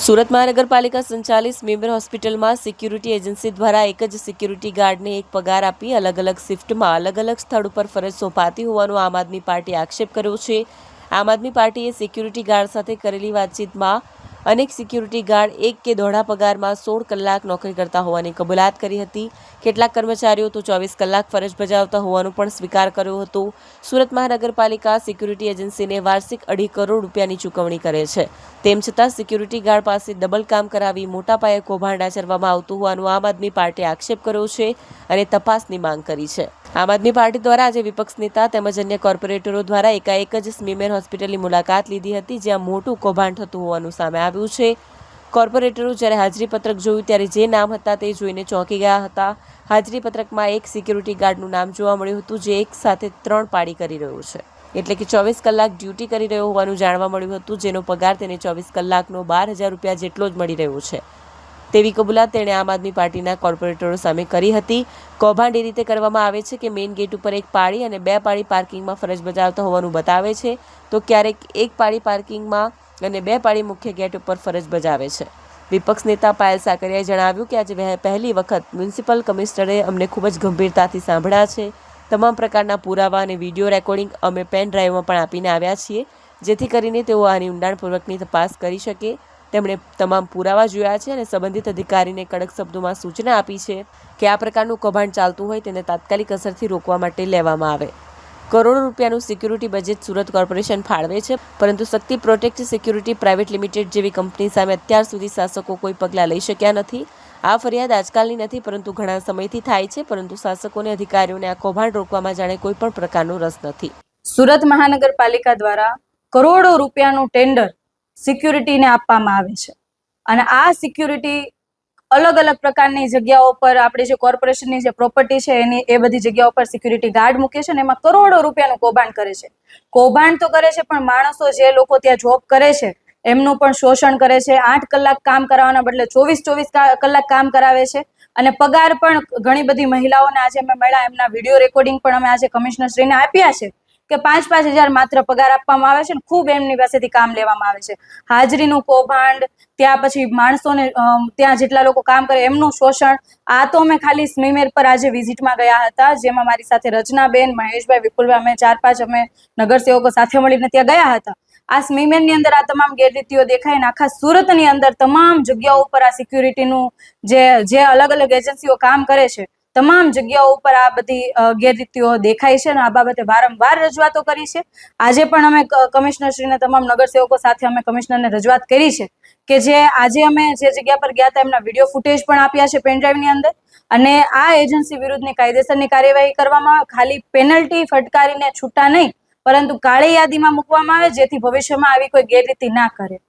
સુરત મહાનગરપાલિકા સંચાલિત સ્મીમેર હોસ્પિટલમાં સિક્યુરિટી એજન્સી દ્વારા એક જ સિક્યુરિટી ગાર્ડને એક પગાર આપી અલગ અલગ શિફ્ટમાં અલગ અલગ સ્થળ ઉપર ફરજ સોંપાતી હોવાનો આમ આદમી પાર્ટીએ આક્ષેપ કર્યો છે। આમ આદમી પાર્ટીએ સિક્યુરિટી ગાર્ડ સાથે કરેલી વાતચીતમાં અનેક સિક્યુરિટી ગાર્ડ એક કે દોઢા પગારમાં 16 કલાક નોકરી કરતા હોવાની કબૂલાત કરી હતી। કેટલાક કર્મચારીઓ તો 24 કલાક ફરજ બજાવતા હોવાનો પણ સ્વીકાર કર્યો હતો। સુરત મહાનગરપાલિકા સિક્યુરિટી એજન્સીને વાર્ષિક 2.5 કરોડ રૂપિયાની ચૂકવણી કરે છે। તેમ છતાં સિક્યુરિટી ગાર્ડ પાસે ડબલ કામ કરાવી મોટા પાયે કૌભાંડ આચરવામાં આવતું હોવાનો આમ આદમી પાર્ટીએ આક્ષેપ કર્યો છે અને તપાસની માંગ કરી છે। આમ આદમી પાર્ટી દ્વારા આજે વિપક્ષ નેતા તેમજ અન્ય કોર્પોરેટરો દ્વારા એકાએક જ સ્મીમેર હોસ્પિટલની મુલાકાત લીધી હતી, જ્યાં મોટું કૌભાંડ થતું હોવાનું સામે આવ્યું છે। કોર્પોરેટરો જ્યારે હાજરી પત્રક જોયું ત્યારે જે નામ હતા તે જોઈને ચોંકી ગયા હતા। હાજરી પત્રકમાં એક સિક્યુરિટી ગાર્ડનું નામ જોવા મળ્યું હતું, જે એક સાથે 3 પાળી કરી રહ્યો છે, એટલે કે 24 કલાક ડ્યુટી કરી રહ્યો હોવાનું જાણવા મળ્યું હતું, જેનો પગાર તેને 24 કલાકનો 12,000 રૂપિયા જેટલો જ મળી રહ્યો છે તેવી કબૂલાત તેણે આમ આદમી પાર્ટીના કોર્પોરેટરો સામે કરી હતી। કૌભાંડ એ રીતે કરવામાં આવે છે કે મેઇન ગેટ ઉપર એક પાળી અને 2 પાળી પાર્કિંગમાં ફરજ બજાવતા હોવાનું બતાવે છે, તો ક્યારેક એક પાળી પાર્કિંગમાં અને 2 પાળી મુખ્ય ગેટ ઉપર ફરજ બજાવે છે। વિપક્ષ નેતા પાયલ સાકરિયાએ જણાવ્યું કે આજે પહેલી વખત મ્યુનિસિપલ કમિશનરે અમને ખૂબ જ ગંભીરતાથી સાંભળ્યા છે। તમામ પ્રકારના પુરાવા અને વિડીયો રેકોર્ડિંગ અમે પેન ડ્રાઈવમાં પણ આપીને આવ્યા છીએ, જેથી કરીને તેઓ આની ઊંડાણપૂર્વકની તપાસ કરી શકે। તેમણે તમામ પુરાવા જોયા છે અને સંબંધિત અધિકારીને કડક શબ્દોમાં સૂચના આપી છે કે આ પ્રકારનું કૌભાંડ ચાલતું હોય તેને તાત્કાલિક અસરથી રોકવા માટે લેવામાં આવે। કરોડો રૂપિયાનું સિક્યુરિટી બજેટ સુરત કોર્પોરેશન ફાળવે છે, પરંતુ શક્તિ પ્રોટેક્ટ સિક્યુરિટી પ્રાઇવેટ લિમિટેડ જેવી કંપની સામે અત્યાર સુધી શાસકો કોઈ પગલાં લઈ શક્યા નથી। આ ફરિયાદ આજકાલની નથી, પરંતુ ઘણા સમયથી થાય છે, પરંતુ શાસકોને અધિકારીઓને આ કૌભાંડ રોકવામાં જાણે કોઈ પણ પ્રકારનો રસ નથી। સુરત મહાનગરપાલિકા દ્વારા કરોડો રૂપિયાનું ટેન્ડર સિક્યુરિટીને આપવામાં આવે છે અને આ સિક્યુરિટી અલગ અલગ પ્રકારની જગ્યાઓ પર આપણે જે કોર્પોરેશનની જે પ્રોપર્ટી છે એની એ બધી જગ્યાઓ પર સિક્યુરિટી ગાર્ડ મૂકે છે અને એમાં કરોડો રૂપિયાનું કૌભાંડ કરે છે। કૌભાંડ તો કરે છે, પણ માણસો જે લોકો ત્યાં જોબ કરે છે એમનું પણ શોષણ કરે છે। 8 કલાક કામ કરાવવાના બદલે 24 કલાક કામ કરાવે છે અને પગાર પણ ઘણી બધી મહિલાઓને આજે અમે મળ્યા, એમના વિડીયો રેકોર્ડિંગ પણ અમે આજે કમિશનરશ્રીને આપ્યા છે કે 5-5 હજાર માત્ર પગાર આપવામાં આવે છે અને ખૂબ એમની પાસેથી કામ લેવામાં આવે છે। હાજરીનું કૌભાંડ, ત્યાં પછી માણસોને ત્યાં જેટલા લોકો કામ કરે એમનું શોષણ। આ તો અમે ખાલી સ્મીમેર પર આજે વિઝિટમાં ગયા હતા, જેમાં મારી સાથે રચનાબેન, મહેશભાઈ, વિપુલભાઈ, અમે 4-5 અમે નગરસેવકો સાથે મળીને ત્યાં ગયા હતા। આ સ્મીમેરની અંદર આ તમામ ગેરરીતિઓ દેખાય ને આખા સુરતની અંદર તમામ જગ્યાઓ ઉપર આ સિક્યુરિટીનું જે અલગ અલગ એજન્સીઓ કામ કરે છે તમામ જગ્યાઓ ઉપર આ બધી ગેરરીતિઓ દેખાય છે અને આ બાબતે વારંવાર રજૂઆતો કરી છે। આજે પણ અમે કમિશનરશ્રીને તમામ નગરસેવકો સાથે અમે કમિશનરને રજૂઆત કરી છે કે જે આજે અમે જે જગ્યા પર ગયા હતા એમના વિડીયો ફૂટેજ પણ આપ્યા છે પેનડ્રાઈવની અંદર, અને આ એજન્સી વિરુદ્ધની કાયદેસરની કાર્યવાહી કરવામાં આવે। ખાલી પેનલ્ટી ફટકારીને છૂટા નહીં, પરંતુ કાળી યાદીમાં મૂકવામાં આવે, જેથી ભવિષ્યમાં આવી કોઈ ગેરરીતિ ના કરે।